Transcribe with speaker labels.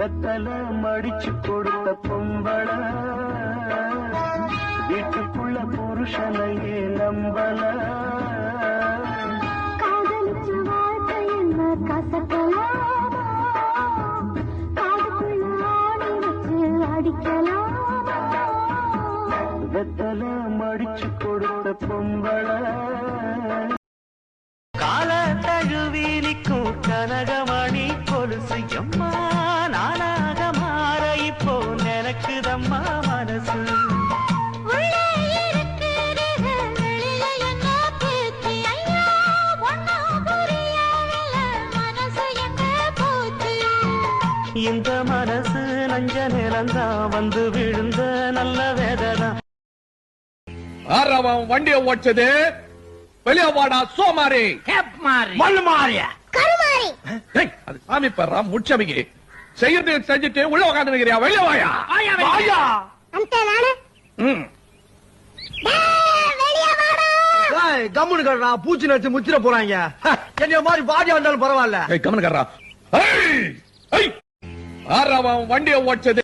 Speaker 1: வெத்தல மடிச்சு கொடுத்த பொம்பள வீட்டுக்குள்ள புருஷனையே நம்பல
Speaker 2: காதலிச்ச வாழ்க்கை என்ன கசக்கலாமா காதுக்குள்ள ஆணி வச்சு அடிக்கலாமா
Speaker 1: வெத்தல மடிச்சு கொடுத்த பொம்பள கால தழுவி நிற்கும் கனகமணி கொலுசு எம்மா நானாக மாற இப்போ நினைக்குதம்மா மனசு இந்த மனசு நஞ்ச நிலந்தா வந்து விழுந்த நல்ல வேதனா
Speaker 3: ஆரவன் வண்டியை ஓட்டது வெளியே வாடா சோமாரி மண்ணு மாறிய அது சாமி பெறா முச்சமிக்கு செய்யறது செஞ்சுட்டு உள்ள உட்காந்து நிக்கிறியா வெளியே வாயா வாயா
Speaker 4: கம்முனு கட்டுறா பூச்சி நடிச்சு முச்சிட போறாங்க என்னைய மாதிரி பாடியா வந்தாலும் பரவாயில்ல
Speaker 3: கம்மனு கர்றா ஆரவன் வண்டியை ஓட்டது